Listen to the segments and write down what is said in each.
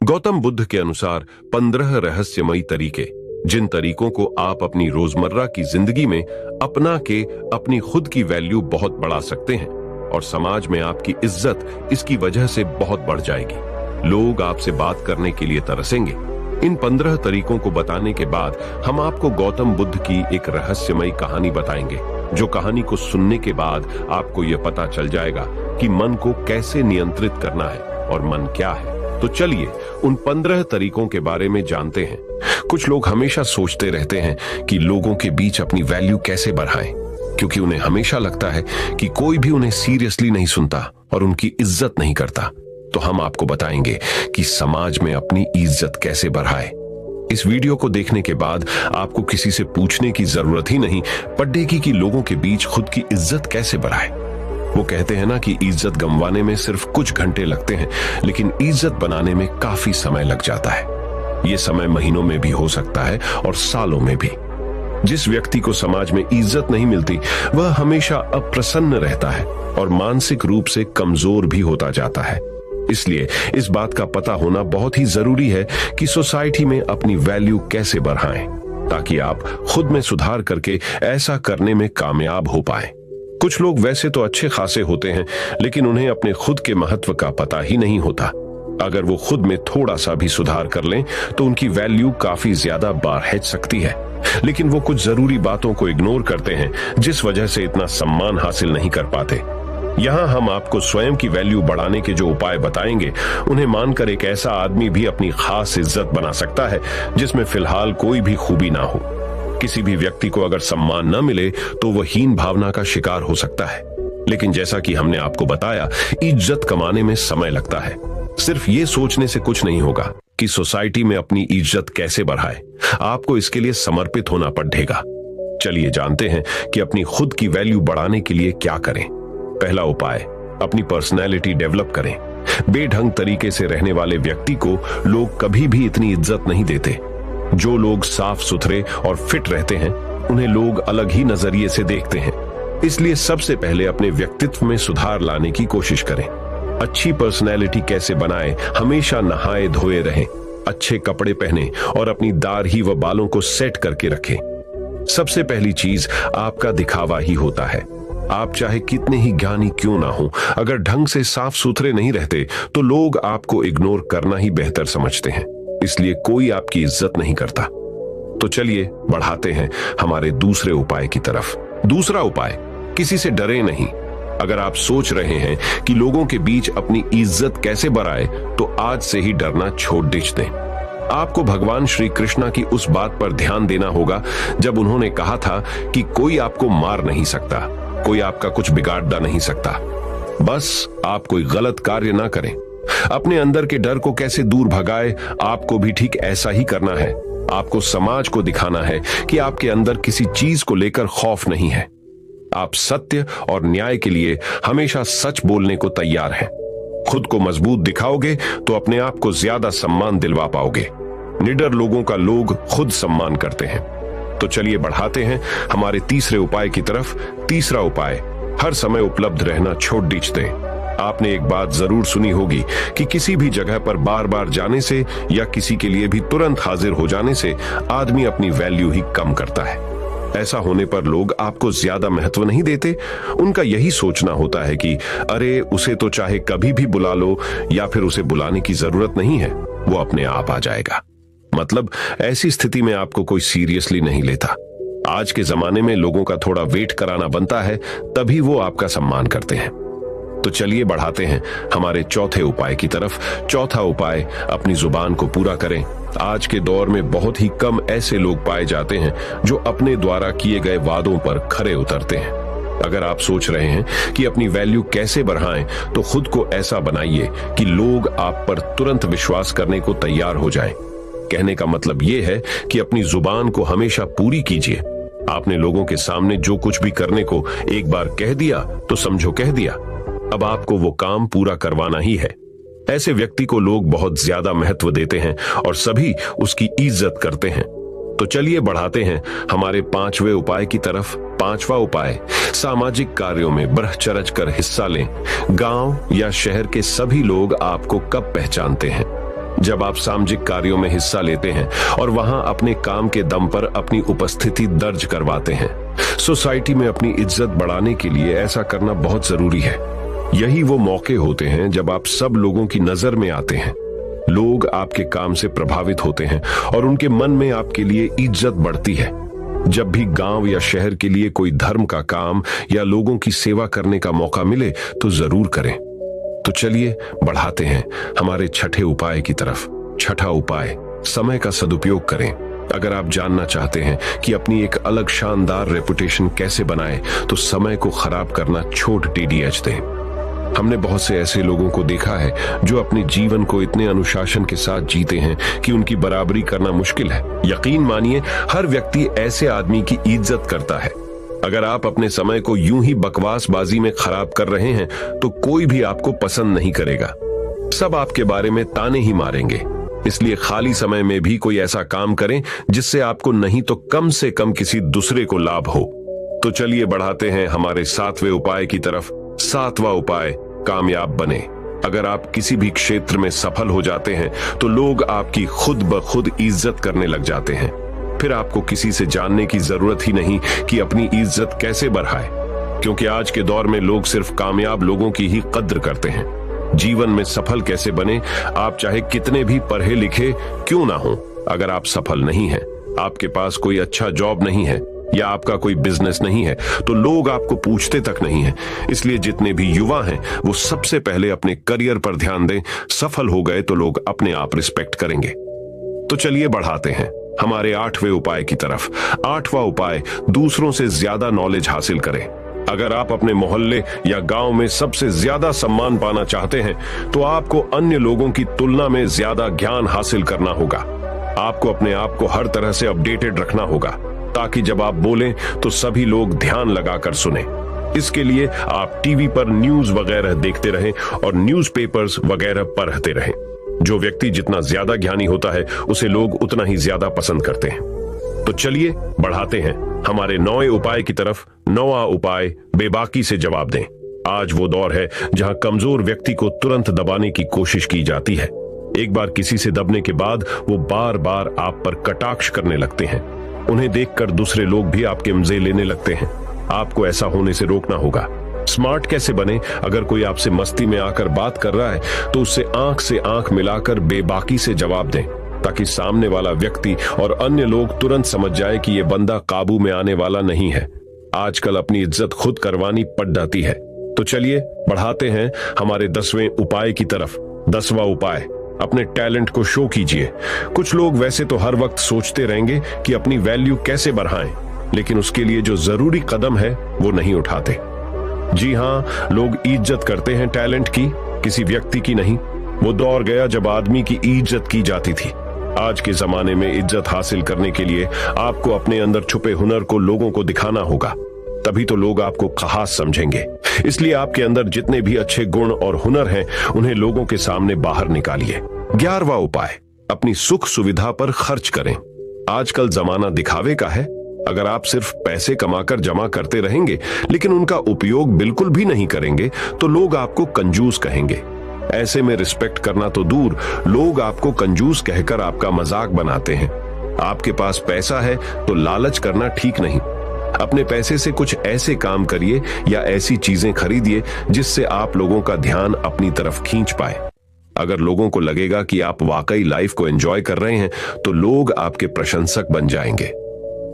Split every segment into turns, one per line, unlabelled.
गौतम बुद्ध के अनुसार 15 रहस्यमयी तरीके, जिन तरीकों को आप अपनी रोजमर्रा की जिंदगी में अपना के अपनी खुद की वैल्यू बहुत बढ़ा सकते हैं और समाज में आपकी इज्जत इसकी वजह से बहुत बढ़ जाएगी। लोग आपसे बात करने के लिए तरसेंगे। इन 15 तरीकों को बताने के बाद हम आपको गौतम बुद्ध की एक रहस्यमयी कहानी बताएंगे, जो कहानी को सुनने के बाद आपको यह पता चल जाएगा कि मन को कैसे नियंत्रित करना है और मन क्या है। तो चलिए उन 15 तरीकों के बारे में जानते हैं। कुछ लोग हमेशा सोचते रहते हैं कि लोगों के बीच अपनी वैल्यू कैसे बढ़ाएं, क्योंकि उन्हें हमेशा लगता है कि कोई भी उन्हें सीरियसली नहीं सुनता और उनकी इज्जत नहीं करता। तो हम आपको बताएंगे कि समाज में अपनी इज्जत कैसे बढ़ाएं। इस वीडियो को देखने के बाद आपको किसी से पूछने की जरूरत ही नहीं पड़ेगी कि लोगों के बीच खुद की इज्जत कैसे बढ़ाएं। वो कहते हैं ना कि इज्जत गंवाने में सिर्फ कुछ घंटे लगते हैं, लेकिन इज्जत बनाने में काफी समय लग जाता है। ये समय महीनों में भी हो सकता है और सालों में भी। जिस व्यक्ति को समाज में इज्जत नहीं मिलती, वह हमेशा अप्रसन्न रहता है और मानसिक रूप से कमजोर भी होता जाता है। इसलिए इस बात का पता होना बहुत ही जरूरी है कि सोसाइटी में अपनी वैल्यू कैसे बढ़ाएं, ताकि आप खुद में सुधार करके ऐसा करने में कामयाब हो पाएं। कुछ लोग वैसे तो अच्छे खासे होते हैं, लेकिन उन्हें अपने खुद के महत्व का पता ही नहीं होता। अगर वो खुद में थोड़ा सा भी सुधार कर लें तो उनकी वैल्यू काफी ज्यादा बढ़ सकती है। लेकिन वो कुछ जरूरी बातों को इग्नोर करते हैं, जिस वजह से इतना सम्मान हासिल नहीं कर पाते। यहाँ हम आपको स्वयं की वैल्यू बढ़ाने के जो उपाय बताएंगे, उन्हें मानकर एक ऐसा आदमी भी अपनी खास इज्जत बना सकता है जिसमें फिलहाल कोई भी खूबी ना हो। किसी भी व्यक्ति को अगर सम्मान न मिले तो वह हीन भावना का शिकार हो सकता है। लेकिन जैसा कि हमने आपको बताया, इज्जत कमाने में समय लगता है। सिर्फ ये सोचने से कुछ नहीं होगा कि सोसाइटी में अपनी इज्जत कैसे बढ़ाए। आपको इसके लिए समर्पित होना पड़ेगा। चलिए जानते हैं कि अपनी खुद की वैल्यू बढ़ाने के लिए क्या करें। पहला उपाय, अपनी पर्सनैलिटी डेवलप करें। बेढंग तरीके से रहने वाले व्यक्ति को लोग कभी भी इतनी इज्जत नहीं देते। जो लोग साफ सुथरे और फिट रहते हैं, उन्हें लोग अलग ही नजरिए से देखते हैं। इसलिए सबसे पहले अपने व्यक्तित्व में सुधार लाने की कोशिश करें। अच्छी पर्सनैलिटी कैसे बनाएं? हमेशा नहाए धोए रहें, अच्छे कपड़े पहने और अपनी दाढ़ी व बालों को सेट करके रखें। सबसे पहली चीज आपका दिखावा ही होता है। आप चाहे कितने ही ज्ञानी क्यों ना हो, अगर ढंग से साफ सुथरे नहीं रहते तो लोग आपको इग्नोर करना ही बेहतर समझते हैं। इसलिए कोई आपकी इज्जत नहीं करता। तो चलिए बढ़ाते हैं हमारे दूसरे उपाय की तरफ। दूसरा उपाय, किसी से डरे नहीं। अगर आप सोच रहे हैं कि लोगों के बीच अपनी इज्जत कैसे बढ़ाए, तो आज से ही डरना छोड़ दें। आपको भगवान श्री कृष्णा की उस बात पर ध्यान देना होगा जब उन्होंने कहा था कि कोई आपको मार नहीं सकता, कोई आपका कुछ बिगाड़ नहीं सकता। बस आप कोई गलत कार्य ना करें। अपने अंदर के डर को कैसे दूर भगाए, आपको भी ठीक ऐसा ही करना है। आपको समाज को दिखाना है कि आपके अंदर किसी चीज को लेकर खौफ नहीं है। आप सत्य और न्याय के लिए हमेशा सच बोलने को तैयार हैं। खुद को मजबूत दिखाओगे तो अपने आप को ज्यादा सम्मान दिलवा पाओगे। निडर लोगों का लोग खुद सम्मान करते हैं। तो चलिए बढ़ाते हैं हमारे तीसरे उपाय की तरफ। तीसरा उपाय, हर समय उपलब्ध रहना छोड़ दीजिए। आपने एक बात जरूर सुनी होगी कि किसी भी जगह पर बार बार जाने से या किसी के लिए भी तुरंत हाजिर हो जाने से आदमी अपनी वैल्यू ही कम करता है। ऐसा होने पर लोग आपको ज्यादा महत्व नहीं देते। उनका यही सोचना होता है कि अरे उसे तो चाहे कभी भी बुला लो या फिर उसे बुलाने की जरूरत नहीं है, वो अपने आप आ जाएगा। मतलब ऐसी स्थिति में आपको कोई सीरियसली नहीं लेता। आज के जमाने में लोगों का थोड़ा वेट कराना बनता है, तभी वो आपका सम्मान करते हैं। तो चलिए बढ़ाते हैं हमारे चौथे उपाय की तरफ। चौथा उपाय, अपनी जुबान को पूरा करें। आज के दौर में बहुत ही कम ऐसे लोग पाए जाते हैं जो अपने द्वारा किए गए वादों पर खरे उतरते हैं। अगर आप सोच रहे हैं कि अपनी वैल्यू कैसे बढ़ाएं, तो खुद को ऐसा बनाइए कि लोग आप पर तुरंत विश्वास करने को तैयार हो जाएं। कहने का मतलब यह है कि अपनी जुबान को हमेशा पूरी कीजिए। आपने लोगों के सामने जो कुछ भी करने को एक बार कह दिया तो समझो कह दिया। अब आपको वो काम पूरा करवाना ही है। ऐसे व्यक्ति को लोग बहुत ज्यादा महत्व देते हैं और सभी उसकी इज्जत करते हैं। तो चलिए बढ़ाते हैं हमारे पांचवें उपाय की तरफ। पांचवा उपाय, सामाजिक कार्यों में बढ़ चढ़ कर हिस्सा लें। गांव या शहर के सभी लोग आपको कब पहचानते हैं? जब आप सामाजिक कार्यों में हिस्सा लेते हैं और वहां अपने काम के दम पर अपनी उपस्थिति दर्ज करवाते हैं। सोसाइटी में अपनी इज्जत बढ़ाने के लिए ऐसा करना बहुत जरूरी है। यही वो मौके होते हैं जब आप सब लोगों की नजर में आते हैं। लोग आपके काम से प्रभावित होते हैं और उनके मन में आपके लिए इज्जत बढ़ती है। जब भी गांव या शहर के लिए कोई धर्म का काम या लोगों की सेवा करने का मौका मिले तो जरूर करें। तो चलिए बढ़ाते हैं हमारे छठे उपाय की तरफ। छठा उपाय, समय का सदुपयोग करें। अगर आप जानना चाहते हैं कि अपनी एक अलग शानदार रेपुटेशन कैसे बनाएं, तो समय को खराब करना छोड़ TDH दें। हमने बहुत से ऐसे लोगों को देखा है जो अपने जीवन को इतने अनुशासन के साथ जीते हैं कि उनकी बराबरी करना मुश्किल है। यकीन मानिए, हर व्यक्ति ऐसे आदमी की इज्जत करता है। अगर आप अपने समय को यूं ही बकवासबाजी में खराब कर रहे हैं तो कोई भी आपको पसंद नहीं करेगा। सब आपके बारे में ताने ही मारेंगे। इसलिए खाली समय में भी कोई ऐसा काम करें जिससे आपको नहीं तो कम से कम किसी दूसरे को लाभ हो। तो चलिए बढ़ाते हैं हमारे 7वें उपाय की तरफ। 7वां उपाय, कामयाब बने। अगर आप किसी भी क्षेत्र में सफल हो जाते हैं तो लोग आपकी खुद ब खुद इज्जत करने लग जाते हैं। फिर आपको किसी से जानने की जरूरत ही नहीं कि अपनी इज्जत कैसे बढ़ाए, क्योंकि आज के दौर में लोग सिर्फ कामयाब लोगों की ही कद्र करते हैं। जीवन में सफल कैसे बने, आप चाहे कितने भी पढ़े लिखे क्यों ना हो, अगर आप सफल नहीं हैं, आपके पास कोई अच्छा जॉब नहीं है या आपका कोई बिजनेस नहीं है, तो लोग आपको पूछते तक नहीं है। इसलिए जितने भी युवा हैं वो सबसे पहले अपने करियर पर ध्यान दें। सफल हो गए तो लोग अपने आप रिस्पेक्ट करेंगे। तो चलिए बढ़ाते हैं हमारे 8वें उपाय की तरफ। 8वां उपाय, दूसरों से ज्यादा नॉलेज हासिल करें। अगर आप अपने मोहल्ले या गांव में सबसे ज्यादा सम्मान पाना चाहते हैं तो आपको अन्य लोगों की तुलना में ज्यादा ज्ञान हासिल करना होगा। आपको अपने आप को हर तरह से अपडेटेड रखना होगा ताकि जब आप बोलें तो सभी लोग ध्यान लगाकर सुने। इसके लिए आप टीवी पर न्यूज वगैरह देखते रहें और न्यूज़पेपर्स वगैरह पढ़ते रहें। जो व्यक्ति जितना ज्यादा ज्ञानी होता है उसे लोग उतना ही ज्यादा पसंद करते हैं। तो चलिए बढ़ाते हैं हमारे 9वें उपाय की तरफ। 9वां उपाय, बेबाकी से जवाब दें। आज वो दौर है जहां कमजोर व्यक्ति को तुरंत दबाने की कोशिश की जाती है। एक बार किसी से दबने के बाद वो बार बार आप पर कटाक्ष करने लगते हैं। उन्हें देखकर दूसरे लोग भी आपके मजे लेने लगते हैं। आपको ऐसा होने से रोकना होगा। स्मार्ट कैसे बने, अगर कोई आपसे मस्ती में आकर बात कर रहा है तो उससे आंख मिलाकर बेबाकी से जवाब दें, ताकि सामने वाला व्यक्ति और अन्य लोग तुरंत समझ जाए कि यह बंदा काबू में आने वाला नहीं है। आजकल अपनी इज्जत खुद करवानी पड़ जाती है। तो चलिए बढ़ाते हैं हमारे 10वें उपाय की तरफ। 10वां उपाय, अपने टैलेंट को शो कीजिए। कुछ लोग वैसे तो हर वक्त सोचते रहेंगे कि अपनी वैल्यू कैसे बढ़ाएं, लेकिन उसके लिए जो जरूरी कदम है वो नहीं उठाते। जी हाँ, लोग इज्जत करते हैं टैलेंट की, किसी व्यक्ति की नहीं। वो दौर गया जब आदमी की इज्जत की जाती थी। आज के जमाने में इज्जत हासिल करने के लिए आपको अपने अंदर छुपे हुनर को लोगों को दिखाना होगा, तभी तो लोग आपको खास समझेंगे। इसलिए आपके अंदर जितने भी अच्छे गुण और हुनर हैं उन्हें लोगों के सामने बाहर निकालिए। 11वां उपाय, अपनी सुख सुविधा पर खर्च करें। आजकल जमाना दिखावे का है। अगर आप सिर्फ पैसे कमाकर जमा करते रहेंगे लेकिन उनका उपयोग बिल्कुल भी नहीं करेंगे तो लोग आपको कंजूस कहेंगे। ऐसे में रिस्पेक्ट करना तो दूर, लोग आपको कंजूस कहकर आपका मजाक बनाते हैं। आपके पास पैसा है तो लालच करना ठीक नहीं। अपने पैसे से कुछ ऐसे काम करिए या ऐसी चीजें खरीदिए जिससे आप लोगों का ध्यान अपनी तरफ खींच पाए। अगर लोगों को लगेगा कि आप वाकई लाइफ को एंजॉय कर रहे हैं तो लोग आपके प्रशंसक बन जाएंगे।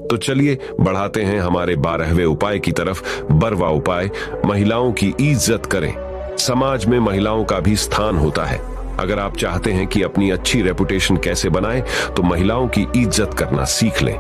तो चलिए बढ़ाते हैं हमारे 12वें उपाय की तरफ। 12वां उपाय, महिलाओं की इज्जत करें। समाज में महिलाओं का भी स्थान होता है। अगर आप चाहते हैं कि अपनी अच्छी रेपुटेशन कैसे बनाएं, तो महिलाओं की इज्जत करना सीख लें।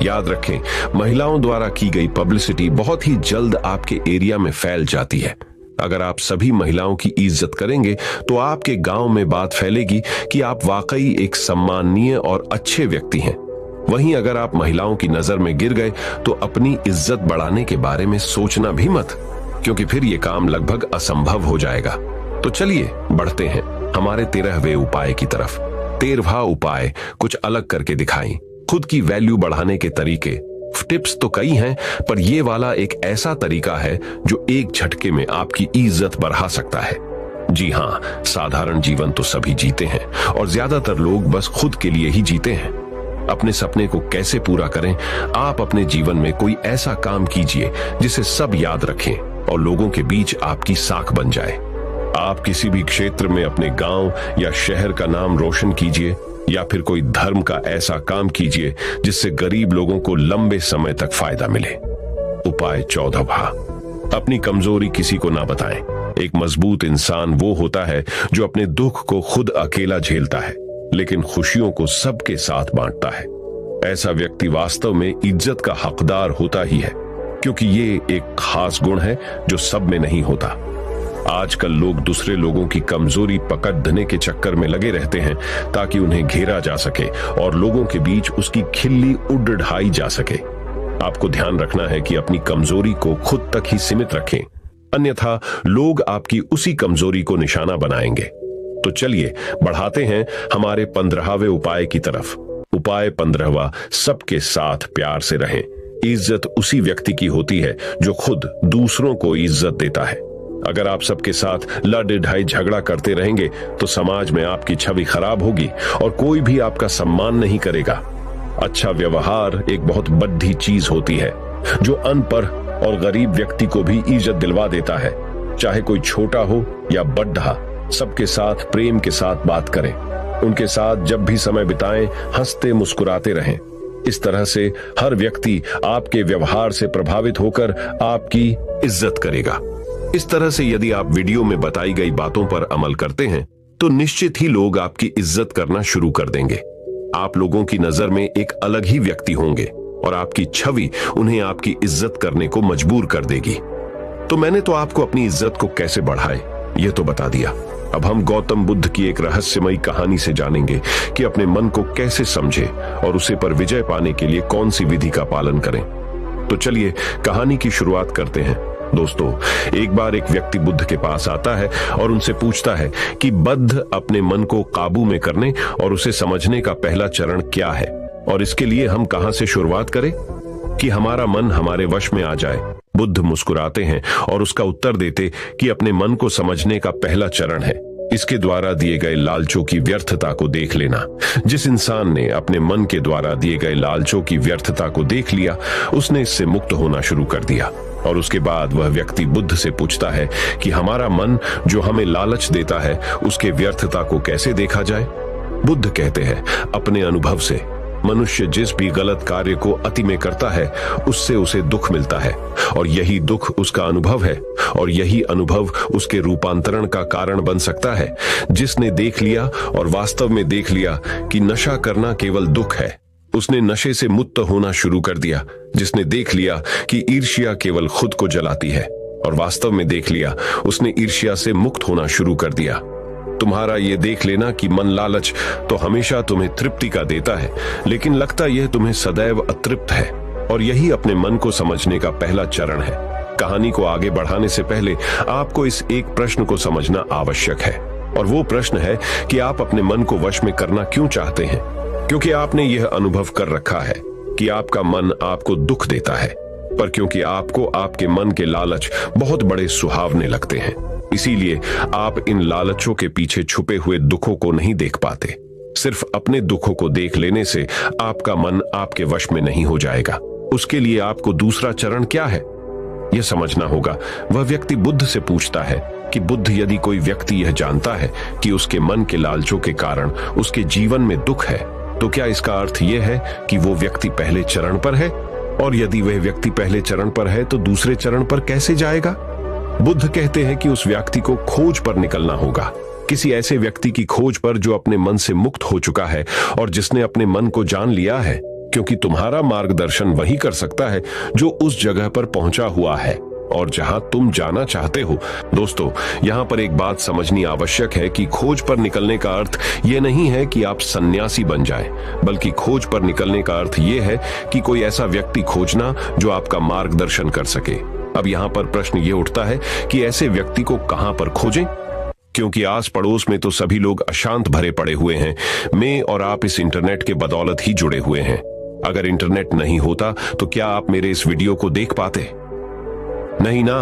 याद रखें, महिलाओं द्वारा की गई पब्लिसिटी बहुत ही जल्द आपके एरिया में फैल जाती है। अगर आप सभी महिलाओं की इज्जत करेंगे तो आपके गांव में बात फैलेगी कि आप वाकई एक सम्माननीय और अच्छे व्यक्ति हैं। वहीं अगर आप महिलाओं की नजर में गिर गए तो अपनी इज्जत बढ़ाने के बारे में सोचना भी मत, क्योंकि फिर यह काम लगभग असंभव हो जाएगा। तो चलिए बढ़ते हैं हमारे 13वें उपाय की तरफ। 13वां उपाय, कुछ अलग करके दिखाएं। खुद की वैल्यू बढ़ाने के तरीके। टिप्स तो कई हैं, पर यह वाला एक ऐसा तरीका है जो एक झटके में आपकी इज्जत बढ़ा सकता है। जी हाँ, साधारण जीवन तो सभी जीते हैं और ज्यादातर लोग बस खुद के लिए ही जीते हैं। अपने सपने को कैसे पूरा करें? आप अपने जीवन में कोई ऐसा काम कीजिए जिसे सब याद रखें और लोगों के बीच आपकी साख बन जाए। आप किसी भी क्षेत्र में अपने गांव या शहर का नाम रोशन कीजिए, या फिर कोई धर्म का ऐसा काम कीजिए जिससे गरीब लोगों को लंबे समय तक फायदा मिले। उपाय 14वां, अपनी कमजोरी किसी को ना बताएं। एक मजबूत इंसान वो होता है जो अपने दुख को खुद अकेला झेलता है, लेकिन खुशियों को सबके साथ बांटता है। ऐसा व्यक्ति वास्तव में इज्जत का हकदार होता ही है, क्योंकि ये एक खास गुण है जो सब में नहीं होता। आजकल लोग दूसरे लोगों की कमजोरी पकड़ने के चक्कर में लगे रहते हैं ताकि उन्हें घेरा जा सके और लोगों के बीच उसकी खिल्ली उड़ाई जा सके। आपको ध्यान रखना है कि अपनी कमजोरी को खुद तक ही सीमित रखें, अन्यथा लोग आपकी उसी कमजोरी को निशाना बनाएंगे। तो चलिए बढ़ाते हैं हमारे 15वें उपाय की तरफ। उपाय 15वां, सबके साथ प्यार से रहें। इज्जत उसी व्यक्ति की होती है जो खुद दूसरों को इज्जत देता है। अगर आप सबके साथ लड़ ढाई झगड़ा करते रहेंगे तो समाज में आपकी छवि खराब होगी और कोई भी आपका सम्मान नहीं करेगा। अच्छा व्यवहार एक बहुत बड़ी चीज होती है जो अनपढ़ और गरीब व्यक्ति को भी इज्जत दिलवा देता है। चाहे कोई छोटा हो या बड़ा, सबके साथ प्रेम के साथ बात करें। उनके साथ जब भी समय बिताएं, हंसते मुस्कुराते रहें। इस तरह से हर व्यक्ति आपके व्यवहार से प्रभावित होकर आपकी इज्जत करेगा। इस तरह से यदि आप वीडियो में बताई गई बातों पर अमल करते हैं तो निश्चित ही लोग आपकी इज्जत करना शुरू कर देंगे। आप लोगों की नजर में एक अलग ही व्यक्ति होंगे और आपकी छवि उन्हें आपकी इज्जत करने को मजबूर कर देगी। तो मैंने तो आपको अपनी इज्जत को कैसे बढ़ाए यह तो बता दिया। अब हम गौतम बुद्ध की एक रहस्यमयी कहानी से जानेंगे कि अपने मन को कैसे समझे और उसे पर विजय पाने के लिए कौन सी विधि का पालन करें। तो चलिए कहानी की शुरुआत करते हैं। दोस्तों, एक बार एक व्यक्ति बुद्ध के पास आता है और उनसे पूछता है कि बुद्ध, अपने मन को काबू में करने और उसे समझने का पहला चरण क्या है और इसके लिए हम कहां से शुरुआत करें कि हमारा मन हमारे वश में आ जाए। बुद्ध मुस्कुराते हैं और उसका उत्तर देते कि अपने मन को समझने का पहला चरण है इसके द्वारा दिए गए लालचों की व्यर्थता को देख लेना। जिस इंसान ने अपने मन के द्वारा दिए गए लालचों की व्यर्थता को देख लिया, उसने इससे मुक्त होना शुरू कर दिया। और उसके बाद वह व्यक्ति बुद्ध से पूछता है कि हमारा मन जो हमें लालच देता है उसके व्यर्थता को कैसे देखा जाए। बुद्ध कहते हैं, अपने अनुभव से। मनुष्य जिस भी गलत कार्य को अति में करता है उससे उसे दुख मिलता है और यही दुख उसका अनुभव है और यही अनुभव उसके रूपांतरण का कारण बन सकता है। जिसने देख लिया और वास्तव में देख लिया कि नशा करना केवल दुख है, उसने नशे से मुक्त होना शुरू कर दिया। जिसने देख लिया कि ईर्ष्या केवल खुद को जलाती है और वास्तव में देख लिया, उसने ईर्ष्या से मुक्त होना शुरू कर दिया। तुम्हारा यह देख लेना कि मन लालच तो हमेशा तुम्हें तृप्ति का देता है, लेकिन लगता यह तुम्हें सदैव अतृप्त है, और यही अपने मन को समझने का पहला चरण है। कहानी को आगे बढ़ाने से पहले आपको इस एक प्रश्न को समझना आवश्यक है, और वो प्रश्न है कि आप अपने मन को वश में करना क्यों चाहते हैं। क्योंकि आपने यह अनुभव कर रखा है कि आपका मन आपको दुख देता है, पर क्योंकि आपको आपके मन के लालच बहुत बड़े सुहावने लगते हैं, इसीलिए आप इन लालचों के पीछे छुपे हुए दुखों को नहीं देख पाते। सिर्फ अपने दुखों को देख लेने से आपका मन आपके वश में नहीं हो जाएगा। उसके लिए आपको दूसरा चरण क्या है यह समझना होगा। वह व्यक्ति बुद्ध से पूछता है कि बुद्ध, यदि कोई व्यक्ति यह जानता है कि उसके मन के लालचों के कारण उसके जीवन में दुख है, तो क्या इसका अर्थ यह है कि वो व्यक्ति पहले चरण पर है? और यदि वह व्यक्ति पहले चरण पर है तो दूसरे चरण पर कैसे जाएगा? बुद्ध कहते हैं कि उस व्यक्ति को खोज पर निकलना होगा, किसी ऐसे व्यक्ति की खोज पर जो अपने मन से मुक्त हो चुका है और जिसने अपने मन को जान लिया है, क्योंकि तुम्हारा मार्गदर्शन वही कर सकता है जो उस जगह पर पहुंचा हुआ है और जहां तुम जाना चाहते हो। दोस्तों, यहां पर एक बात समझनी आवश्यक है कि खोज पर निकलने का अर्थ यह नहीं है कि आप सन्यासी बन जाएं, बल्कि खोज पर निकलने का अर्थ यह है कि कोई ऐसा व्यक्ति खोजना जो आपका मार्गदर्शन कर सके। अब यहां पर प्रश्न यह उठता है कि ऐसे व्यक्ति को कहां पर खोजें, क्योंकि आस पड़ोस में तो सभी लोग अशांत भरे पड़े हुए हैं। मैं और आप इस इंटरनेट के बदौलत ही जुड़े हुए हैं। अगर इंटरनेट नहीं होता तो क्या आप मेरे इस वीडियो को देख पाते? नहीं ना।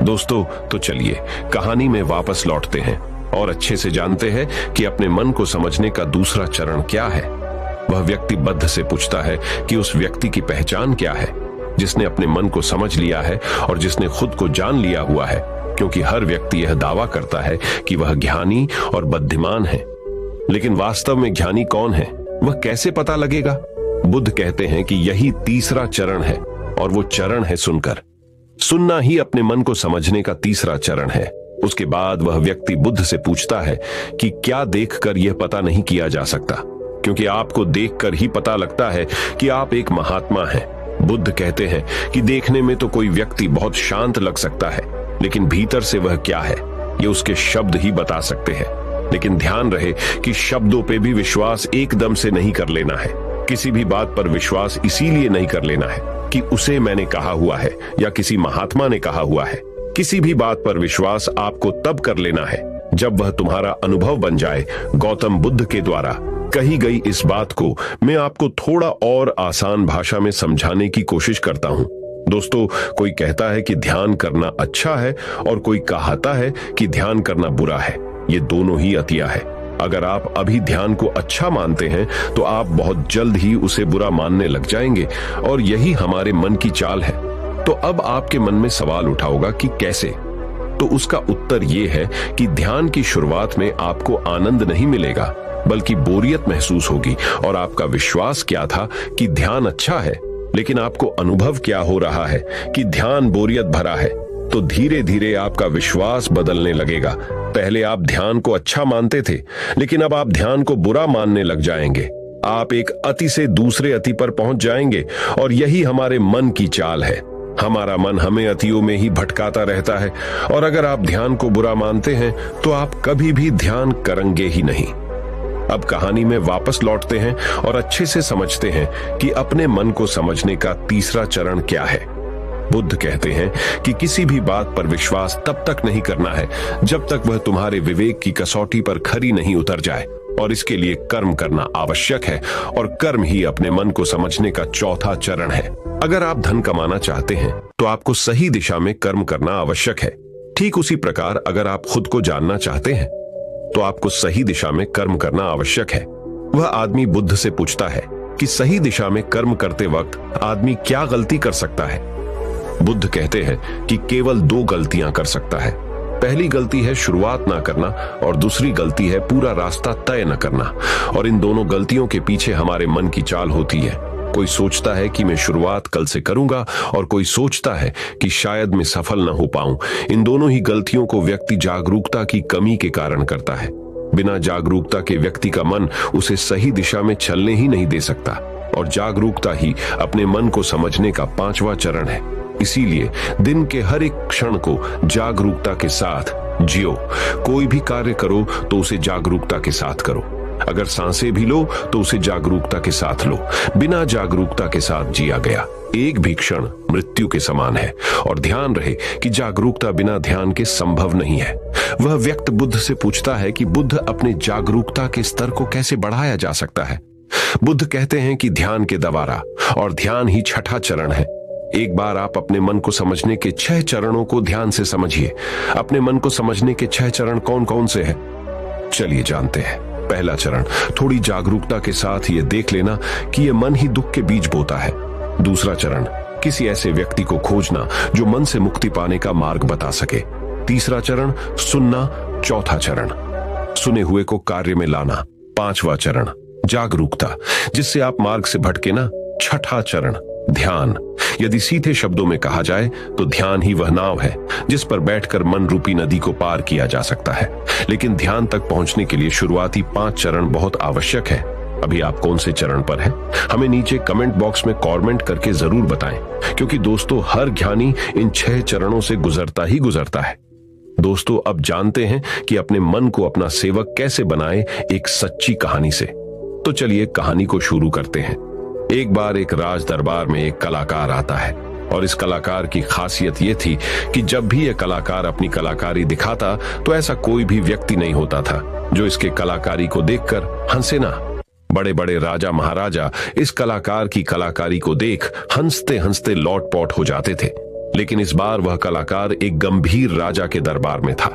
दोस्तों, तो चलिए कहानी में वापस लौटते हैं और अच्छे से जानते हैं कि अपने मन को समझने का दूसरा चरण क्या है। वह व्यक्ति बुद्ध से पूछता है कि उस व्यक्ति की पहचान क्या है, जिसने अपने मन को समझ लिया है और जिसने खुद को जान लिया हुआ है, क्योंकि हर व्यक्ति यह दावा करता है कि वह ज्ञानी और बुद्धिमान है। लेकिन वास्तव में ज्ञानी कौन है, वह कैसे पता लगेगा? बुद्ध कहते हैं कि यही तीसरा चरण है, और वो चरण है सुनकर। सुनना ही अपने मन को समझने का तीसरा चरण है। उसके बाद वह व्यक्ति बुद्ध से पूछता है कि क्या देखकर यह पता नहीं किया जा सकता, क्योंकि आपको देखकर ही पता लगता है कि आप एक महात्मा हैं। बुद्ध कहते हैं कि देखने में तो कोई व्यक्ति बहुत शांत लग सकता है, लेकिन भीतर से वह क्या है, ये उसके शब्द ही बता सकते हैं। लेकिन ध्यान रहे कि शब्दों पे भी विश्वास एकदम से नहीं कर लेना है। किसी भी बात पर विश्वास इसीलिए नहीं कर लेना है कि उसे मैंने कहा हुआ है या किसी महात्मा ने कहा हुआ है। किसी भी बात पर विश्वास आपको तब कर लेना है जब वह तुम्हारा अनुभव बन जाए। गौतम बुद्ध के द्वारा कही गई इस बात को मैं आपको थोड़ा और आसान भाषा में समझाने की कोशिश करता हूं। दोस्तों, कोई कहता है कि ध्यान करना अच्छा है और कोई कहता है कि ध्यान करना बुरा है। ये दोनों ही अतिया है। अगर आप अभी ध्यान को अच्छा मानते हैं तो आप बहुत जल्द ही उसे बुरा मानने लग जाएंगे, और यही हमारे मन की चाल है। तो अब आपके मन में सवाल उठा होगा कि कैसे? तो उसका उत्तर ये है कि ध्यान की शुरुआत में आपको आनंद नहीं मिलेगा, बल्कि बोरियत महसूस होगी। और आपका विश्वास क्या था कि ध्यान अच्छा है, लेकिन आपको अनुभव क्या हो रहा है कि ध्यान बोरियत भरा है। तो धीरे धीरे आपका विश्वास बदलने लगेगा। पहले आप ध्यान को अच्छा मानते थे, लेकिन अब आप ध्यान को बुरा मानने लग जाएंगे। आप एक अति से दूसरे अति पर पहुंच जाएंगे, और यही हमारे मन की चाल है। हमारा मन हमें अतियों में ही भटकाता रहता है, और अगर आप ध्यान को बुरा मानते हैं तो आप कभी भी ध्यान करेंगे ही नहीं। अब कहानी में वापस लौटते हैं और अच्छे से समझते हैं कि अपने मन को समझने का तीसरा चरण क्या है। बुद्ध कहते हैं कि किसी भी बात पर विश्वास तब तक नहीं करना है जब तक वह तुम्हारे विवेक की कसौटी पर खरी नहीं उतर जाए, और इसके लिए कर्म करना आवश्यक है, और कर्म ही अपने मन को समझने का चौथा चरण है। अगर आप धन कमाना चाहते हैं तो आपको सही दिशा में कर्म करना आवश्यक है। ठीक उसी प्रकार अगर आप खुद को जानना चाहते हैं तो आपको सही दिशा में कर्म करना आवश्यक है। वह आदमी बुद्ध से पूछता है कि सही दिशा में कर्म करते वक्त आदमी क्या गलती कर सकता है। बुद्ध कहते हैं कि केवल दो गलतियां कर सकता है। पहली गलती है शुरुआत ना करना, और दूसरी गलती है पूरा रास्ता तय न करना। और इन दोनों गलतियों के पीछे हमारे मन की चाल होती है। कोई सोचता है कि मैं शुरुआत कल से करूंगा, और कोई सोचता है कि शायद मैं सफल न हो पाऊं। इन दोनों ही गलतियों को व्यक्ति जागरूकता की कमी के कारण करता है। बिना जागरूकता के व्यक्ति का मन उसे सही दिशा में चलने ही नहीं दे सकता, और जागरूकता ही अपने मन को समझने का पांचवा चरण है। इसीलिए दिन के हर एक क्षण को जागरूकता के साथ जियो। कोई भी कार्य करो तो उसे जागरूकता के साथ करो। अगर सांसें भी लो तो उसे जागरूकता के साथ लो। बिना जागरूकता के साथ जिया गया एक भी क्षण मृत्यु के समान है। और ध्यान रहे कि जागरूकता बिना ध्यान के संभव नहीं है। वह व्यक्ति बुद्ध से पूछता है कि बुद्ध, अपने जागरूकता के स्तर को कैसे बढ़ाया जा सकता है? बुद्ध कहते हैं कि ध्यान के द्वारा, और ध्यान ही छठा चरण है। एक बार आप अपने मन को समझने के 6 चरणों को ध्यान से समझिए। अपने मन को समझने के 6 चरण कौन कौन से हैं? चलिए जानते हैं। पहला चरण, थोड़ी जागरूकता के साथ ये देख लेना कि ये मन ही दुख के बीज बोता है। दूसरा चरण, किसी ऐसे व्यक्ति को खोजना जो मन से मुक्ति पाने का मार्ग बता सके। तीसरा चरण, सुनना। चौथा चरण, सुने हुए को कार्य में लाना। पांचवा चरण, जागरूकता, जिससे आप मार्ग से भटके ना। छठा चरण, ध्यान। यदि सीधे शब्दों में कहा जाए तो ध्यान ही वह नाव है जिस पर बैठकर मन रूपी नदी को पार किया जा सकता है। लेकिन ध्यान तक पहुंचने के लिए शुरुआती 5 चरण बहुत आवश्यक है। अभी आप कौन से चरण पर हैं? हमें नीचे कमेंट बॉक्स में कमेंट करके जरूर बताएं, क्योंकि दोस्तों हर ज्ञानी इन 6 चरणों से गुजरता ही गुजरता है। दोस्तों, अब जानते हैं कि अपने मन को अपना सेवक कैसे बनाए, एक सच्ची कहानी से। तो चलिए कहानी को शुरू करते हैं। एक बार एक राज दरबार में एक कलाकार आता है, और इस कलाकार की खासियत यह थी कि जब भी यह कलाकार अपनी कलाकारी दिखाता तो ऐसा कोई भी व्यक्ति नहीं होता था जो इसके कलाकारी को देखकर हंसे ना। बड़े बड़े राजा महाराजा इस कलाकार की कलाकारी को देख हंसते हंसते लौट पौट हो जाते थे। लेकिन इस बार वह कलाकार एक गंभीर राजा के दरबार में था,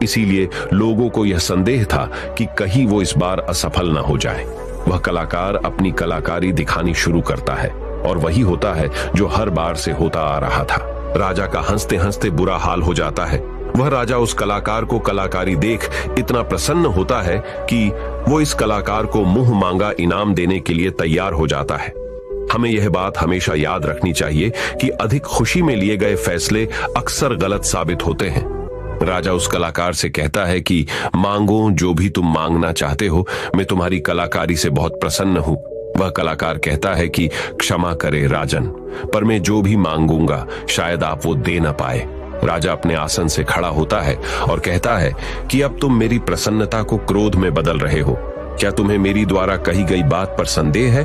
इसीलिए लोगों को यह संदेह था कि कहीं वो इस बार असफल न हो जाए। वह कलाकार अपनी कलाकारी दिखानी शुरू करता है और वही होता है जो हर बार से होता आ रहा था। राजा का हंसते हंसते बुरा हाल हो जाता है। वह राजा उस कलाकार को कलाकारी देख इतना प्रसन्न होता है कि वो इस कलाकार को मुंह मांगा इनाम देने के लिए तैयार हो जाता है। हमें यह बात हमेशा याद रखनी चाहिए कि अधिक खुशी में लिए गए फैसले अक्सर गलत साबित होते हैं। राजा उस कलाकार से कहता है कि मांगो जो भी तुम मांगना चाहते हो, मैं तुम्हारी कलाकारी से बहुत प्रसन्न हूं। वह कलाकार कहता है कि क्षमा करे राजन, पर मैं जो भी मांगूंगा शायद आप वो दे न पाए। राजा अपने आसन से खड़ा होता है और कहता है कि अब तुम मेरी प्रसन्नता को क्रोध में बदल रहे हो। क्या तुम्हें मेरी द्वारा कही गई बात पर संदेह है?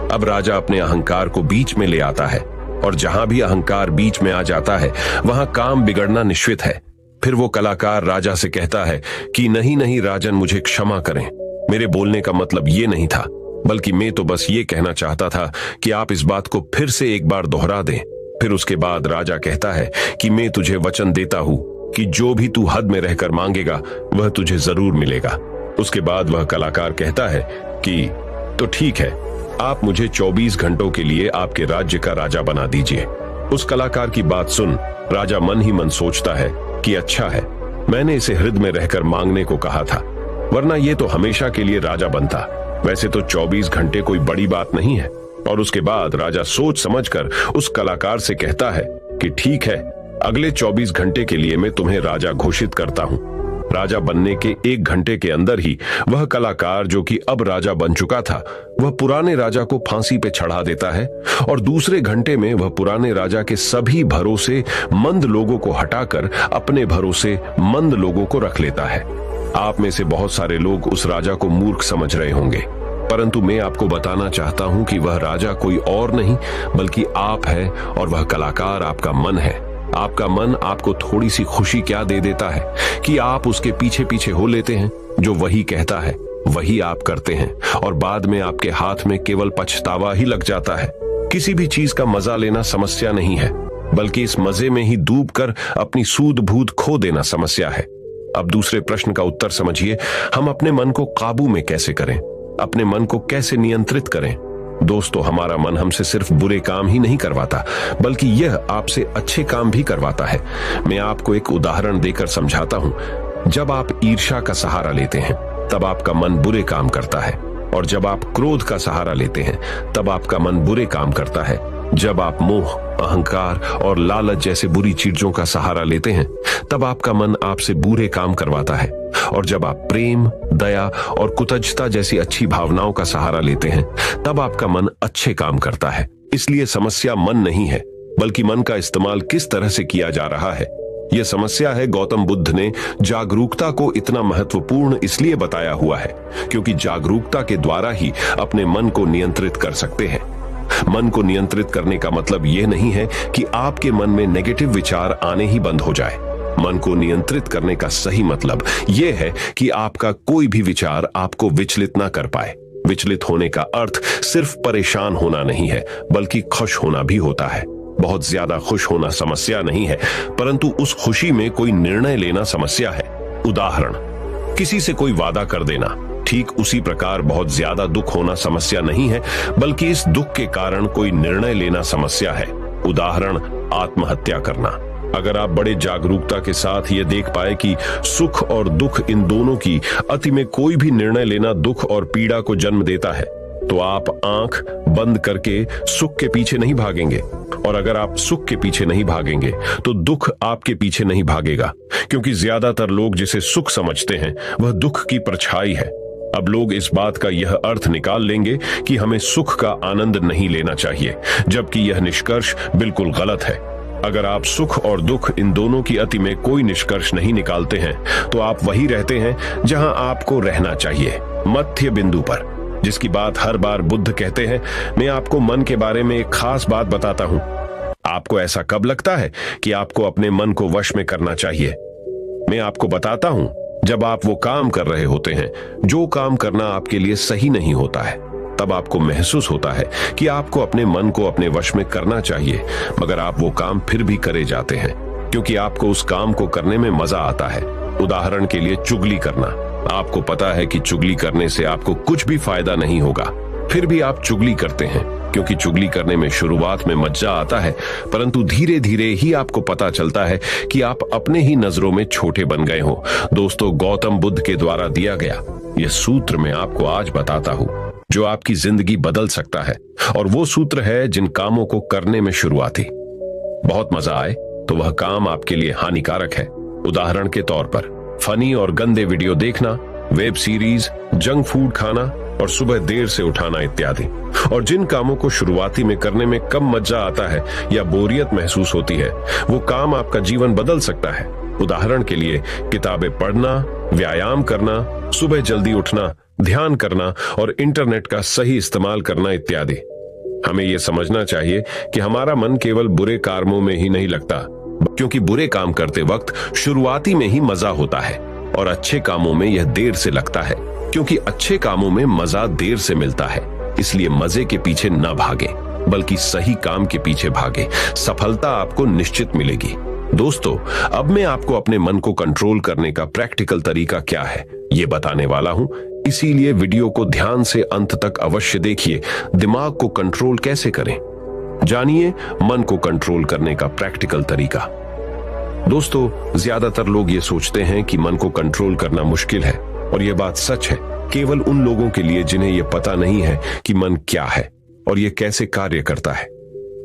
अब राजा अपने अहंकार को बीच में ले आता है और जहां भी अहंकार बीच में आ जाता है वहां काम बिगड़ना निश्चित है। फिर वो कलाकार राजा से कहता है कि नहीं नहीं राजन, मुझे क्षमा करें, मेरे बोलने का मतलब ये नहीं था, बल्कि मैं तो बस ये कहना चाहता था कि आप इस बात को फिर से एक बार दोहरा दें। फिर उसके बाद राजा कहता है कि मैं तुझे वचन देता हूं कि जो भी तू हद में रहकर मांगेगा वह तुझे जरूर मिलेगा। उसके बाद वह कलाकार कहता है कि तो ठीक है, आप मुझे 24 घंटों के लिए आपके राज्य का राजा बना दीजिए। उस कलाकार की बात सुन राजा मन ही मन सोचता है कि अच्छा है, मैंने इसे हृदय में रहकर मांगने को कहा था, वरना ये तो हमेशा के लिए राजा बनता। वैसे तो 24 घंटे कोई बड़ी बात नहीं है। और उसके बाद राजा सोच समझकर उस कलाकार से कहता है कि ठीक है, अगले 24 घंटे के लिए मैं तुम्हें राजा घोषित करता हूं। राजा बनने के 1 घंटे के अंदर ही वह कलाकार, जो कि अब राजा बन चुका था, वह पुराने राजा को फांसी पे चढ़ा देता है और दूसरे घंटे में वह पुराने राजा के सभी भरोसे मंद लोगों को हटाकर अपने भरोसे मंद लोगों को रख लेता है। आप में से बहुत सारे लोग उस राजा को मूर्ख समझ रहे होंगे, परंतु मैं आपको बताना चाहता हूं कि वह राजा कोई और नहीं बल्कि आप है और वह कलाकार आपका मन है। आपका मन आपको थोड़ी सी खुशी क्या दे देता है कि आप उसके पीछे पीछे हो लेते हैं। जो वही कहता है वही आप करते हैं और बाद में आपके हाथ में केवल पछतावा ही लग जाता है। किसी भी चीज का मजा लेना समस्या नहीं है, बल्कि इस मजे में ही डूबकर अपनी सूध बूध खो देना समस्या है। अब दूसरे प्रश्न का उत्तर समझिए, हम अपने मन को काबू में कैसे करें, अपने मन को कैसे नियंत्रित करें। दोस्तों, हमारा मन हमसे सिर्फ बुरे काम ही नहीं करवाता, बल्कि यह आपसे अच्छे काम भी करवाता है। मैं आपको एक उदाहरण देकर समझाता हूं। जब आप ईर्ष्या का सहारा लेते हैं तब आपका मन बुरे काम करता है, और जब आप क्रोध का सहारा लेते हैं तब आपका मन बुरे काम करता है। जब आप मोह, अहंकार और लालच जैसे बुरी चीजों का सहारा लेते हैं तब आपका मन आपसे बुरे काम करवाता है, और जब आप प्रेम, दया और कुतजता जैसी अच्छी भावनाओं का सहारा लेते हैं तब आपका मन अच्छे काम करता है। इसलिए समस्या मन नहीं है, बल्कि मन का इस्तेमाल किस तरह से किया जा रहा है। यह समस्या है गौतम बुद्ध ने जागरूकता को इतना महत्वपूर्ण इसलिए बताया हुआ है क्योंकि जागरूकता के द्वारा ही अपने मन को नियंत्रित कर सकते हैं। मन को नियंत्रित करने का मतलब यह नहीं है कि आपके मन में नेगेटिव विचार आने ही बंद हो जाए। मन को नियंत्रित करने का सही मतलब यह है कि आपका कोई भी विचार आपको विचलित ना कर पाए। विचलित होने का अर्थ सिर्फ परेशान होना नहीं है, बल्कि खुश होना भी होता है। बहुत ज्यादा खुश होना समस्या नहीं है, परंतु उस खुशी में कोई निर्णय लेना समस्या है। उदाहरण, किसी से कोई वादा कर देना। ठीक उसी प्रकार बहुत ज्यादा दुख होना समस्या नहीं है, बल्कि इस दुख के कारण कोई निर्णय लेना समस्या है। उदाहरण, आत्महत्या करना। अगर आप बड़े जागरूकता के साथ ये देख पाए कि सुख और दुख, इन दोनों की अति में कोई भी निर्णय लेना दुख और पीड़ा को जन्म देता है, तो आप आंख बंद करके सुख के पीछे नहीं भागेंगे, और अगर आप सुख के पीछे नहीं भागेंगे तो दुख आपके पीछे नहीं भागेगा, क्योंकि ज्यादातर लोग जिसे सुख समझते हैं वह दुख की परछाई है। अब लोग इस बात का यह अर्थ निकाल लेंगे कि हमें सुख का आनंद नहीं लेना चाहिए, जबकि यह निष्कर्ष बिल्कुल गलत है। अगर आप सुख और दुख, इन दोनों की अति में कोई निष्कर्ष नहीं निकालते हैं तो आप वही रहते हैं जहां आपको रहना चाहिए, मध्य बिंदु पर, जिसकी बात हर बार बुद्ध कहते हैं। मैं आपको मन के बारे में एक खास बात बताता हूं। आपको ऐसा कब लगता है कि आपको अपने मन को वश में करना चाहिए? मैं आपको बताता हूं, जब आप वो काम कर रहे होते हैं जो काम करना आपके लिए सही नहीं होता है। तब आपको महसूस होता है कि आपको अपने मन को अपने वश में करना चाहिए, मगर आप वो काम फिर भी करे जाते हैं क्योंकि आपको उस काम को करने में मजा आता है। उदाहरण के लिए चुगली करना। आपको पता है कि चुगली करने से आपको कुछ भी फायदा नहीं होगा, फिर भी आप चुगली करते हैं क्योंकि चुगली करने में शुरुआत में मजा आता है, परंतु धीरे धीरे ही आपको पता चलता है कि आप अपने ही नजरों में छोटे बन गए हो। दोस्तों, गौतम बुद्ध के द्वारा दिया गया यह सूत्र मैं आपको आज बताता हूँ जो आपकी जिंदगी बदल सकता है, और वो सूत्र है जिन कामों को करने में शुरुआती बहुत मजा आए तो वह काम आपके लिए हानिकारक है। उदाहरण के तौर पर फनी और गंदे वीडियो देखना, वेब सीरीज, जंक फूड खाना और सुबह देर से उठाना इत्यादि। और जिन कामों को शुरुआती में करने में कम मजा आता है या बोरियत महसूस होती है, वो काम आपका जीवन बदल सकता है। उदाहरण के लिए किताबें पढ़ना, व्यायाम करना, सुबह जल्दी उठना, ध्यान करना और इंटरनेट का सही इस्तेमाल करना इत्यादि। हमें यह समझना चाहिए कि हमारा मन केवल बुरे कामों में ही नहीं लगता, क्योंकि बुरे काम करते वक्त शुरुआती में ही मजा होता है, और अच्छे कामों में यह देर से लगता है क्योंकि अच्छे कामों में मजा देर से मिलता है। इसलिए मजे के पीछे न भागे, बल्कि सही काम के पीछे भागे। सफलता आपको निश्चित मिलेगी। दोस्तों, अब मैं आपको अपने मन को कंट्रोल करने का प्रैक्टिकल तरीका क्या है ये बताने वाला हूं, इसीलिए वीडियो को ध्यान से अंत तक अवश्य देखिए। दिमाग को कंट्रोल कैसे करें, जानिए मन को कंट्रोल करने का प्रैक्टिकल तरीका। दोस्तों, ज्यादातर लोग ये सोचते हैं कि मन को कंट्रोल करना मुश्किल है, और यह बात सच है केवल उन लोगों के लिए जिन्हें यह पता नहीं है कि मन क्या है और यह कैसे कार्य करता है।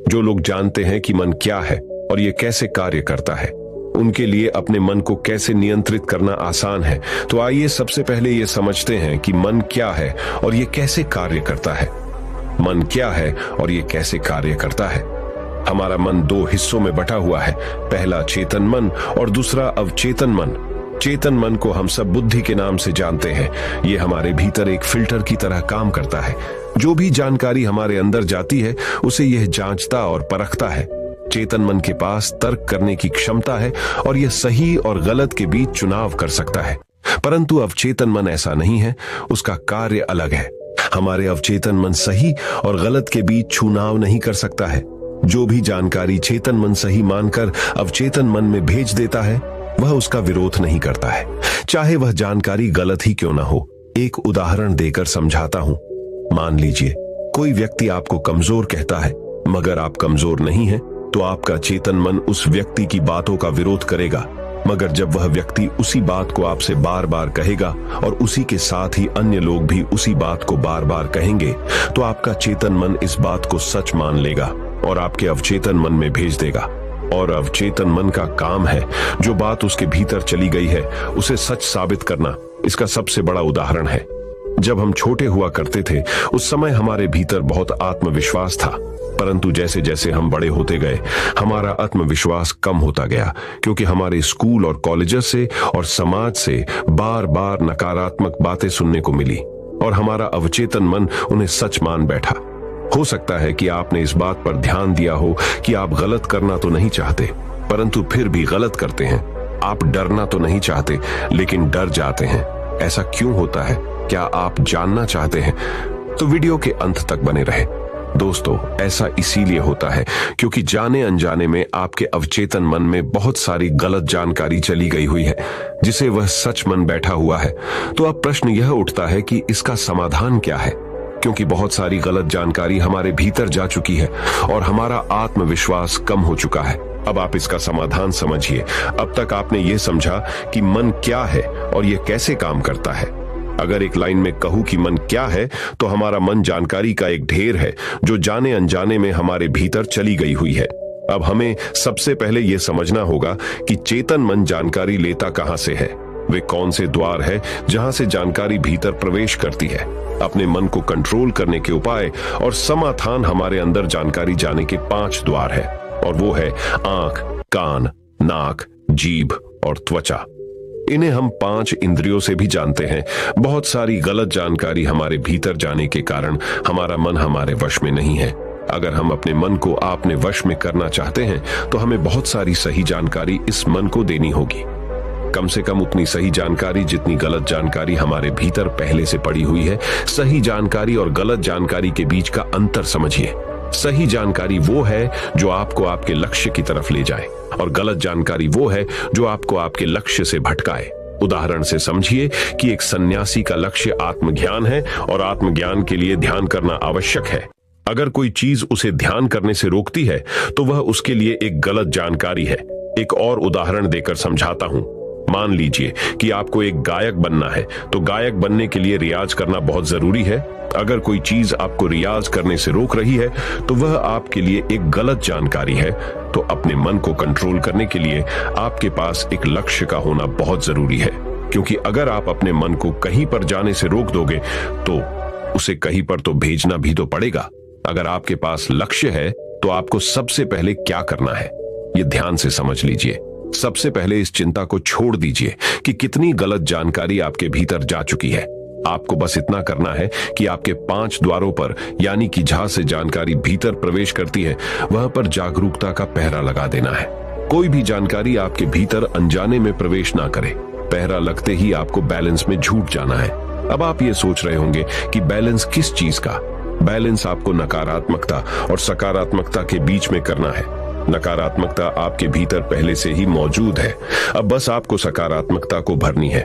जो लोग जानते हैं कि मन क्या है और यह कैसे कार्य करता है, उनके लिए अपने मन को कैसे नियंत्रित करना आसान है। तो आइए सबसे पहले यह समझते हैं कि मन क्या है और यह कैसे कार्य करता है। मन क्या है और यह कैसे कार्य करता है। हमारा मन दो हिस्सों में बटा हुआ है, पहला चेतन मन और दूसरा अवचेतन मन। चेतन मन को हम सब बुद्धि के नाम से जानते हैं। ये हमारे भीतर एक फिल्टर की तरह काम करता है। जो भी जानकारी हमारे अंदर जाती है उसे यह जांचता और परखता है। चेतन मन के पास तर्क करने की क्षमता है और यह सही और गलत के बीच चुनाव कर सकता है, परंतु अवचेतन मन ऐसा नहीं है, उसका कार्य अलग है। हमारे अवचेतन मन सही और गलत के बीच चुनाव नहीं कर सकता है। जो भी जानकारी चेतन मन सही मानकर अवचेतन मन में भेज देता है, वह उसका विरोध नहीं करता है, चाहे वह जानकारी गलत ही क्यों ना हो। एक उदाहरण देकर समझाता हूं। मान लीजिए कोई व्यक्ति आपको कमजोर कहता है, मगर आप कमजोर नहीं हैं, तो आपका चेतन मन उस व्यक्ति की बातों का विरोध करेगा। मगर जब वह व्यक्ति उसी बात को आपसे बार बार कहेगा और उसी के साथ ही अन्य लोग भी उसी बात को बार बार कहेंगे, तो आपका चेतन मन इस बात को सच मान लेगा और आपके अवचेतन मन में भेज देगा। और अवचेतन मन का काम है जो बात उसके भीतर चली गई है उसे सच साबित करना। इसका सबसे बड़ा उदाहरण है, जब हम छोटे हुआ करते थे उस समय हमारे भीतर बहुत आत्मविश्वास था, परंतु जैसे जैसे हम बड़े होते गए हमारा आत्मविश्वास कम होता गया, क्योंकि हमारे स्कूल और कॉलेज से और समाज से बार बार नकारात्मक बातें सुनने को मिली और हमारा अवचेतन मन उन्हें सच मान बैठा। हो सकता है कि आपने इस बात पर ध्यान दिया हो कि आप गलत करना तो नहीं चाहते, परंतु फिर भी गलत करते हैं। आप डरना तो नहीं चाहते, लेकिन डर जाते हैं। ऐसा क्यों होता है? क्या आप जानना चाहते हैं? तो वीडियो के अंत तक बने रहे। दोस्तों, ऐसा इसीलिए होता है क्योंकि जाने अनजाने में आपके अवचेतन मन में बहुत सारी गलत जानकारी चली गई हुई है, जिसे वह सच मन बैठा हुआ है। तो अब प्रश्न यह उठता है कि इसका समाधान क्या है, क्योंकि बहुत सारी गलत जानकारी हमारे भीतर जा चुकी है और हमारा आत्मविश्वास कम हो चुका है। अब आप इसका समाधान समझिए। अब तक आपने ये समझा कि मन क्या है और ये कैसे काम करता है। अगर एक लाइन में कहूं कि मन क्या है, तो हमारा मन जानकारी का एक ढेर है जो जाने अनजाने में हमारे भीतर चली गई हुई है। अब हमें सबसे पहले यह समझना होगा कि चेतन मन जानकारी लेता कहां से है, वे कौन से द्वार है जहां से जानकारी भीतर प्रवेश करती है। अपने मन को कंट्रोल करने के उपाय और समाधान हमारे अंदर जानकारी जाने के 5 द्वार है, और वो है आंख, कान, नाक, जीभ और त्वचा। इन्हें हम 5 इंद्रियों से भी जानते हैं। बहुत सारी गलत जानकारी हमारे भीतर जाने के कारण हमारा मन हमारे वश में नहीं है। अगर हम अपने मन को अपने वश में करना चाहते हैं तो हमें बहुत सारी सही जानकारी इस मन को देनी होगी। कम से कम उतनी सही जानकारी जितनी गलत जानकारी हमारे भीतर पहले से पड़ी हुई है। सही जानकारी और गलत जानकारी के बीच का अंतर समझिए। सही जानकारी वो है जो आपको आपके लक्ष्य की तरफ ले जाए और गलत जानकारी वो है जो आपको आपके लक्ष्य से भटकाए। उदाहरण से समझिए कि एक सन्यासी का लक्ष्य आत्मज्ञान है और आत्मज्ञान के लिए ध्यान करना आवश्यक है। अगर कोई चीज उसे ध्यान करने से रोकती है तो वह उसके लिए एक गलत जानकारी है। एक और उदाहरण देकर समझाता हूं। मान लीजिए कि आपको एक गायक बनना है, तो गायक बनने के लिए रियाज करना बहुत जरूरी है। अगर कोई चीज आपको रियाज करने से रोक रही है तो वह आपके लिए एक गलत जानकारी है। तो अपने मन को कंट्रोल करने के लिए आपके पास एक लक्ष्य का होना बहुत जरूरी है, क्योंकि अगर आप अपने मन को कहीं पर जाने से रोक दोगे तो उसे कहीं पर तो भेजना भी तो पड़ेगा। अगर आपके पास लक्ष्य है तो आपको सबसे पहले क्या करना है, ये ध्यान से समझ लीजिए। सबसे पहले इस चिंता को छोड़ दीजिए कि कितनी गलत जानकारी आपके भीतर जा चुकी है। आपको बस इतना करना है कि आपके 5 द्वारों पर, यानी कि जहां से जानकारी भीतर प्रवेश करती है, वहां पर जागरूकता का पहरा लगा देना है। कोई भी जानकारी आपके भीतर अनजाने में प्रवेश ना करे। पहरा लगते ही आपको बैलेंस में झूठ जाना है। अब आप ये सोच रहे होंगे कि बैलेंस किस चीज का? बैलेंस आपको नकारात्मकता और सकारात्मकता के बीच में करना है। नकारात्मकता आपके भीतर पहले से ही मौजूद है, अब बस आपको सकारात्मकता को भरनी है।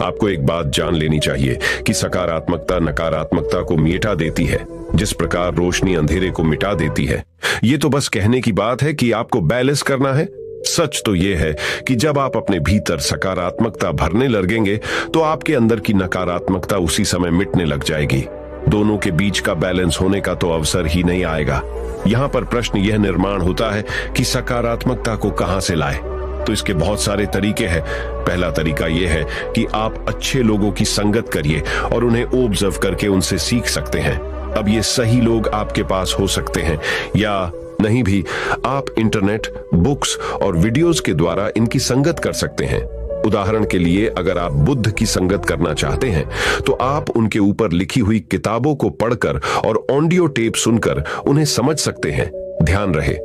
आपको एक बात जान लेनी चाहिए कि सकारात्मकता नकारात्मकता को मिटा देती है, जिस प्रकार रोशनी अंधेरे को मिटा देती है। ये तो बस कहने की बात है कि आपको बैलेंस करना है। सच तो यह है कि जब आप अपने भीतर सकारात्मकता भरने लगेंगे तो आपके अंदर की नकारात्मकता उसी समय मिटने लग जाएगी। दोनों के बीच का बैलेंस होने का तो अवसर ही नहीं आएगा। यहाँ पर प्रश्न यह निर्माण होता है कि सकारात्मकता को कहां से लाए। तो इसके बहुत सारे तरीके हैं। पहला तरीका यह है कि आप अच्छे लोगों की संगत करिए और उन्हें ऑब्जर्व करके उनसे सीख सकते हैं। अब ये सही लोग आपके पास हो सकते हैं या नहीं भी, आप इंटरनेट, बुक्स और वीडियोस के द्वारा इनकी संगत कर सकते हैं। उदाहरण के लिए अगर आप बुद्ध की संगत करना चाहते हैं तो आप उनके ऊपर लिखी हुई किताबों को पढ़कर और ऑडियो टेप सुनकर उन्हें समझ सकते हैं। ध्यान रहे,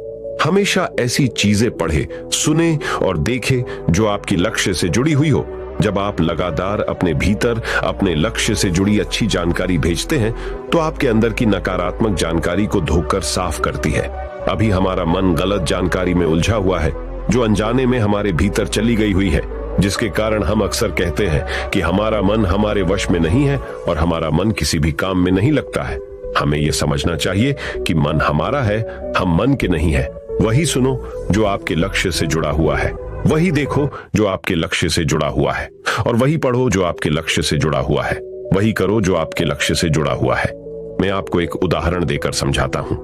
हमेशा ऐसी चीजें पढ़े, सुने और देखे जो आपकी लक्ष्य से जुड़ी हुई हो। जब आप लगातार अपने भीतर अपने लक्ष्य से जुड़ी अच्छी जानकारी भेजते हैं तो आपके अंदर की नकारात्मक जानकारी को धोकर साफ करती है। अभी हमारा मन गलत जानकारी में उलझा हुआ है जो अनजाने में हमारे भीतर चली गई हुई है, जिसके कारण हम अक्सर कहते हैं कि हमारा मन हमारे वश में नहीं है और हमारा मन किसी भी काम में नहीं लगता है। हमें यह समझना चाहिए कि मन हमारा है, हम मन के नहीं है। वही सुनो जो आपके लक्ष्य से जुड़ा हुआ है, वही देखो जो आपके लक्ष्य से जुड़ा हुआ है, और वही पढ़ो जो आपके लक्ष्य से जुड़ा हुआ है, वही करो जो आपके लक्ष्य से जुड़ा हुआ है। मैं आपको एक उदाहरण देकर समझाता हूं।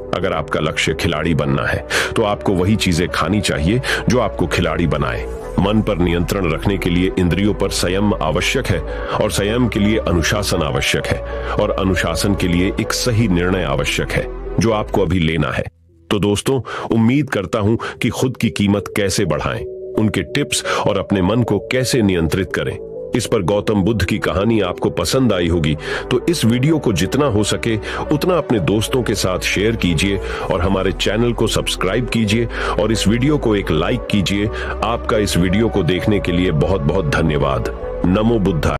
अगर आपका लक्ष्य खिलाड़ी बनना है तो आपको वही चीजें खानी चाहिए जो आपको खिलाड़ी बनाए। मन पर नियंत्रण रखने के लिए इंद्रियों पर संयम आवश्यक है और संयम के लिए अनुशासन आवश्यक है और अनुशासन के लिए एक सही निर्णय आवश्यक है जो आपको अभी लेना है। तो दोस्तों, उम्मीद करता हूं कि खुद की कीमत कैसे बढ़ाएं, उनके टिप्स और अपने मन को कैसे नियंत्रित करें, इस पर गौतम बुद्ध की कहानी आपको पसंद आई होगी। तो इस वीडियो को जितना हो सके उतना अपने दोस्तों के साथ शेयर कीजिए और हमारे चैनल को सब्सक्राइब कीजिए और इस वीडियो को एक लाइक कीजिए। आपका इस वीडियो को देखने के लिए बहुत बहुत धन्यवाद। नमो बुद्धाय।